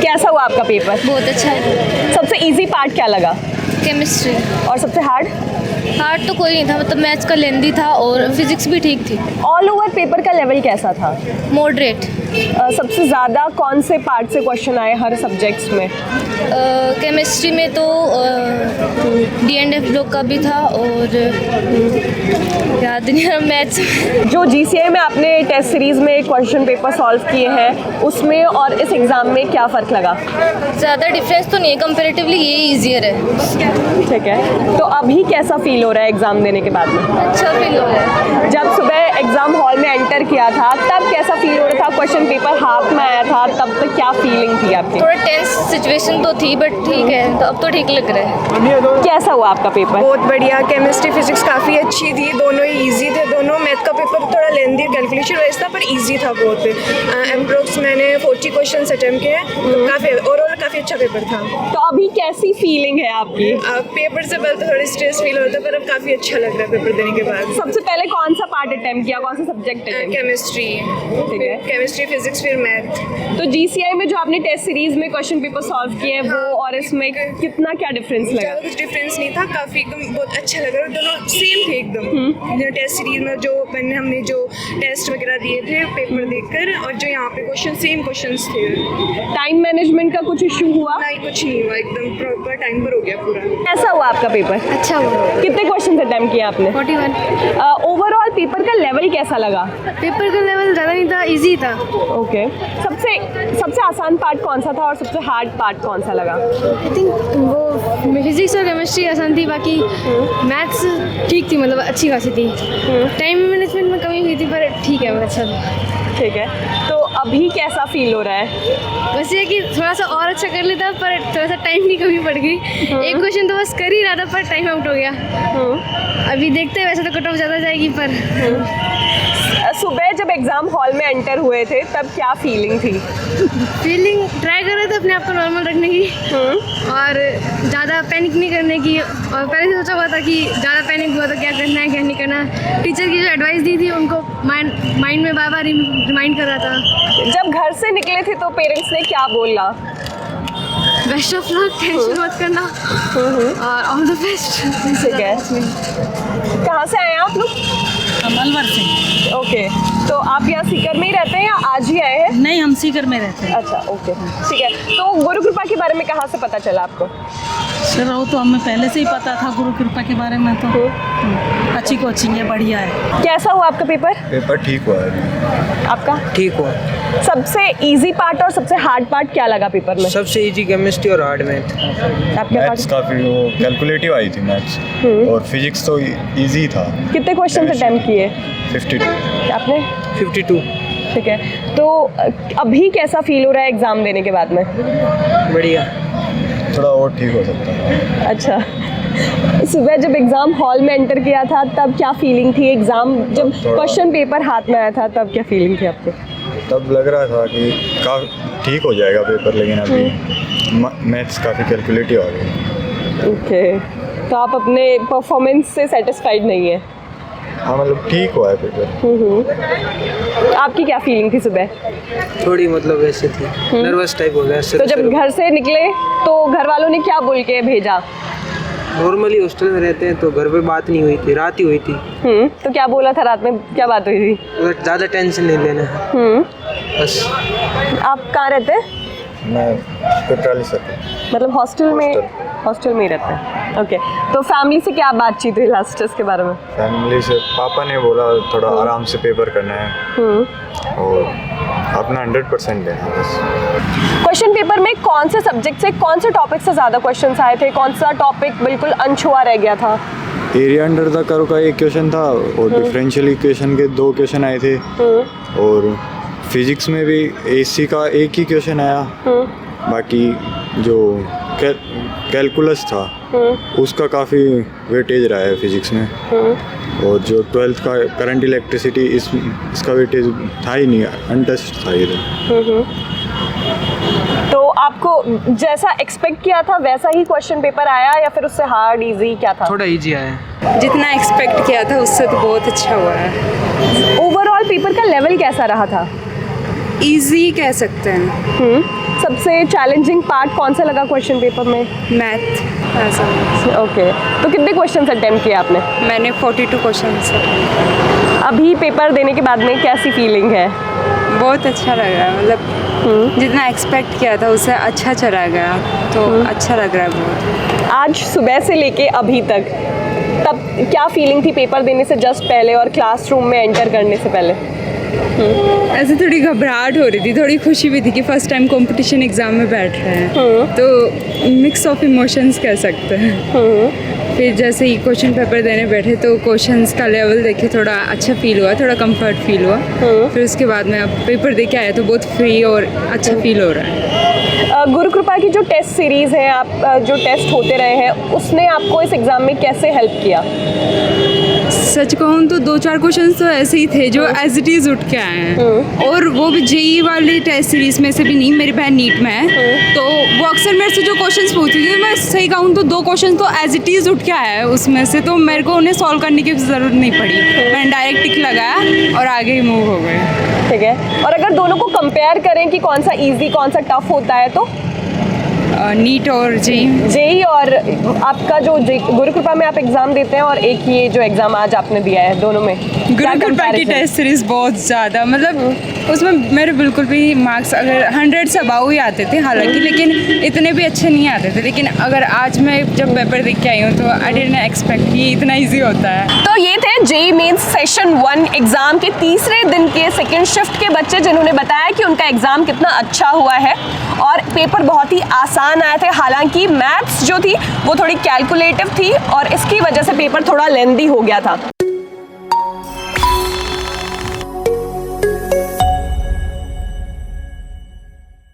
कैसा हुआ आपका पेपर? बहुत अच्छा है। सबसे इजी पार्ट क्या लगा? केमिस्ट्री। और सबसे हार्ड? हार्ड तो कोई नहीं था, मतलब मैथ्स का लेंदी था और फिजिक्स भी ठीक थी। ऑल ओवर पेपर का लेवल कैसा था? मॉडरेट। सबसे ज़्यादा कौन से पार्ट से क्वेश्चन आए हर सब्जेक्ट्स में? केमिस्ट्री में तो D&F ब्लॉक का भी था और याद नहीं आ, मैथ्स। जो GCI में आपने टेस्ट सीरीज़ में क्वेश्चन पेपर सॉल्व किए हैं उसमें और इस एग्ज़ाम में क्या फ़र्क लगा? ज़्यादा डिफरेंस तो नहीं है, कंपेरेटिवली ये ईजियर है। ठीक है, तो अभी कैसा फील हो रहा है एग्ज़ाम देने के बाद में? अच्छा फील हो रहा है। जब सुबह एग्ज़ाम हॉल में एंटर किया था तब कैसा फील हो रहा था? क्वेश्चन पेपर हाथ में आया था तब तक क्या फीलिंग थी आपकी? थोड़ा टेंस सिचुएशन तो थी बट ठीक है, तो अब तो ठीक लग रहा है। कैसा हुआ आपका पेपर? बहुत बढ़िया। केमिस्ट्री फिजिक्स काफ़ी अच्छी थी, दोनों ही इजी थे दोनों। मैथ का पेपर थोड़ा लेंदी कैलकुलेशन वाइज था पर इजी था बहुत। एमप्रोक्स मैंने 40 क्वेश्चन अटेम्प्ट किए, तो काफ़ी ओवरऑल काफ़ी अच्छा पेपर था। तो अभी कैसी फीलिंग है आपकी? पेपर से पहले तो थोड़ी स्ट्रेस फील होता है पर अब काफ़ी अच्छा लग रहा है पेपर देने के बाद। सबसे पहले कौन सा पार्ट अटेम्प्ट किया, कौन सा सब्जेक्ट अटेम्प्ट? केमिस्ट्री, ठीक है। केमिस्ट्री फिजिक्स फिर मैथ। तो GCI में जो आपने टेस्ट सीरीज में क्वेश्चन पेपर सॉल्व किए हैं वो और इसमें कितना क्या डिफरेंस लगा? ज़्यादा कुछ डिफरेंस नहीं था, काफ़ी एकदम बहुत अच्छा लगा। दोनों सेम थे एकदम। टेस्ट सीरीज में जो हमने जो टेस्ट वगैरह दिए थे पेपर देखकर, और जो यहाँ पे क्वेश्चन सेम क्वेश्चंस थे। टाइम मैनेजमेंट का कुछ इशू हुआ? नहीं, कुछ नहीं हुआ, एकदम प्रॉपर टाइम पर हो गया पूरा। कैसा हुआ आपका पेपर? अच्छा हुआ। कितने क्वेश्चन अटेम्प्ट किए आपने? 41। ओवरऑल पेपर का लेवल कैसा लगा? पेपर का लेवल ज़्यादा नहीं था, इजी था। ओके, सबसे आसान पार्ट कौन सा था और सबसे हार्ड पार्ट कौन सा लगा? आई थिंक वो फिजिक्स और केमिस्ट्री आसान थी, बाकी मैथ्स ठीक थी, मतलब अच्छी खासी थी। टाइम मैनेजमेंट में कमी हुई थी पर ठीक है, अच्छा था। ठीक है, तो अभी कैसा फील हो रहा है? बस ये कि थोड़ा सा और अच्छा कर लेता पर थोड़ा सा टाइम की कमी पड़ गई। एक क्वेश्चन तो बस कर ही रहा था पर टाइम आउट हो गया। अभी देखते हैं, वैसे तो कट ऑफ ज़्यादा जाएगी पर। सुबह जब एग्ज़ाम हॉल में एंटर हुए थे तब क्या फीलिंग थी? फीलिंग ट्राई कर रहे थे अपने आप को नॉर्मल रखने की और ज़्यादा पैनिक नहीं करने की, और पहले से सोचा हुआ था कि ज़्यादा पैनिक हुआ तो क्या करना है क्या नहीं करना। टीचर की जो एडवाइस दी थी उनको माइंड में बार बार रिमाइंड कर रहा था। जब घर से निकले थे तो पेरेंट्स ने क्या बोला? बेस्ट ऑफ लक, टेंशन मत करना और ऑल द बेस्ट। ठीक है, कहाँ से आए हैं आप लोग? अलवर से। ओके, तो आप यहाँ सीकर में ही रहते हैं या आज ही आए हैं? नहीं, हम सीकर में रहते हैं। अच्छा, ओके, ठीक है। तो गुरु कृपा के बारे में कहाँ से पता चला आपको? सर वो तो हमें पहले से ही पता था गुरु कृपा के बारे में। तो अच्छी कोचिंग है, बढ़िया है। कैसा हुआ आपका पेपर? पेपर ठीक हुआ है। आपका? ठीक हुआ। सबसे इजी पार्ट और सबसे हार्ड पार्ट क्या लगा पेपर में? सबसे इजी केमिस्ट्री और हार्ड मैथ। आपके मैथ्स काफ़ी वो कैलकुलेटिव आई थी मैथ्स, और फिजिक्स तो इजी था। कितने क्वेश्चन अटेम्प्ट किए 52। आपने? 52। ठीक है, तो अभी कैसा फील हो रहा है एग्ज़ाम देने के बाद में? बढ़िया। थोड़ा और ठीक हो सकता है। अच्छा, सुबह जब एग्ज़ाम हॉल में एंटर किया था तब क्या फीलिंग थी? एग्ज़ाम जब क्वेश्चन पेपर हाथ में आया था तब क्या फीलिंग थी आपको? तब लग रहा था कि ठीक हो जाएगा पेपर, लेकिन अभी मैथ्स काफ़ी कैलकुलेटिव आ गई। ओके, तो आप अपने परफॉर्मेंस से सेटिस्फाइड नहीं है? हाँ, मतलब ठीक हुआ है पेपर। आपकी क्या फीलिंग थी सुबह? थोड़ी मतलब वैसे थी, नर्वस टाइप हो गया। तो जब घर से निकले तो घर वालों ने क्या बोल के भेजा? नॉर्मली हॉस्टल में रहते हैं तो घर पे बात नहीं हुई थी, रात ही हुई थी। तो क्या बोला था रात में, क्या बात हुई थी? ज़्यादा टेंशन नहीं लेना बस। आप कहाँ रहते हैं? मैं पेट्रोल से। मतलब हॉस्टल में ही रहते हैं। ओके, तो फैमिली से क्या बातचीत हुई लास्ट टेस्ट के बारे में? फैमिली से पापा ने बोला थोड़ा आराम से पेपर करना है और अपना 100% देना है बस। क्वेश्चन पेपर में कौन से सब्जेक्ट से, कौन से टॉपिक से ज़्यादा क्वेश्चंस आए थे? कौन सा टॉपिक बिल्कुल अनछुआ रह गया था? एरिया अंडर द कर्व का एक क्वेश्चन था और डिफरेंशियल इक्वेशन के 2 क्वेश्चन आए थे, और फिजिक्स में भी AC का एक ही क्वेश्चन आया। बाकी जो कैलकुलस था उसका काफ़ी वेटेज रहा है फिजिक्स में, और जो 12th का करंट इलेक्ट्रिसिटी इसका वेटेज था ही नहीं, अनटच्ड था ये तो आपको जैसा एक्सपेक्ट किया था वैसा ही क्वेश्चन पेपर आया या फिर उससे हार्ड इजी क्या था? थोड़ा इजी आया। जितना एक्सपेक्ट किया था उससे तो बहुत अच्छा हुआ है। ओवरऑल पेपर का लेवल कैसा रहा था? इजी कह सकते हैं। सबसे चैलेंजिंग पार्ट कौन सा लगा क्वेश्चन पेपर में? मैथ ऐसा। ओके, तो कितने क्वेश्चन अटेम्प्ट किए आपने? मैंने 42 क्वेश्चन से। अभी पेपर देने के बाद में कैसी फीलिंग है? बहुत अच्छा लग रहा है, मतलब जितना एक्सपेक्ट किया था उससे अच्छा चला गया, तो अच्छा लग रहा है बहुत। आज सुबह से लेके अभी तक तब क्या फीलिंग थी पेपर देने से जस्ट पहले और क्लासरूम में एंटर करने से पहले? ऐसे थोड़ी घबराहट हो रही थी, थोड़ी खुशी भी थी कि फर्स्ट टाइम कंपटीशन एग्ज़ाम में बैठ रहे हैं, तो मिक्स ऑफ इमोशंस कह सकते हैं। फिर जैसे ही क्वेश्चन पेपर देने बैठे तो क्वेश्चंस का लेवल देखे थोड़ा अच्छा फील हुआ, थोड़ा कंफर्ट फील हुआ। फिर उसके बाद में अब पेपर दे के आया तो बहुत फ्री और अच्छा फील हो रहा है। गुरु कृपा की जो टेस्ट सीरीज़ है, आप जो टेस्ट होते रहे हैं, उसने आपको इस एग्ज़ाम में कैसे हेल्प किया? सच कहूँ तो 2-4 क्वेश्चन तो ऐसे ही थे जो एज इट इज़ उठ के आए हैं, और वो भी जेई वाली टेस्ट सीरीज में से भी नहीं। मेरी बहन नीट में है, तो वो अक्सर मेरे से जो क्वेश्चंस पूछती थी, मैं सही कहूँ तो 2 क्वेश्चन तो एज इट इज़ उठ के आया है उसमें से, तो मेरे को उन्हें सॉल्व करने की ज़रूरत नहीं पड़ी। मैंने डायरेक्ट टिक लगाया और आगे ही मूव हो गए। ठीक है, और अगर दोनों को कंपेयर करें कि कौन सा इजी कौन सा टफ होता है, तो नीट और जेई और आपका जो गुरु कृपा में आप एग्जाम देते हैं और एक ये जो एग्जाम आज आपने दिया है, दोनों में गुरु कृपा की टेस्ट सीरीज बहुत ज़्यादा, मतलब उसमें मेरे बिल्कुल भी मार्क्स अगर 100 से अबाउ ही आते थे हालांकि, लेकिन इतने भी अच्छे नहीं आते थे। लेकिन अगर आज मैं जब पेपर देख के आई हूँ तो आई डिडंट एक्सपेक्ट कि इतना ईजी होता है। तो ये थे जेई मेंस सेशन 1 एग्जाम के तीसरे दिन के सेकेंड शिफ्ट के बच्चे, जिन्होंने बताया कि उनका एग्जाम कितना अच्छा हुआ है और पेपर बहुत ही आसान आए थे। हालांकि मैथ्स जो थी वो थोड़ी कैलकुलेटिव थी और इसकी वजह से पेपर थोड़ा लेंदी हो गया था।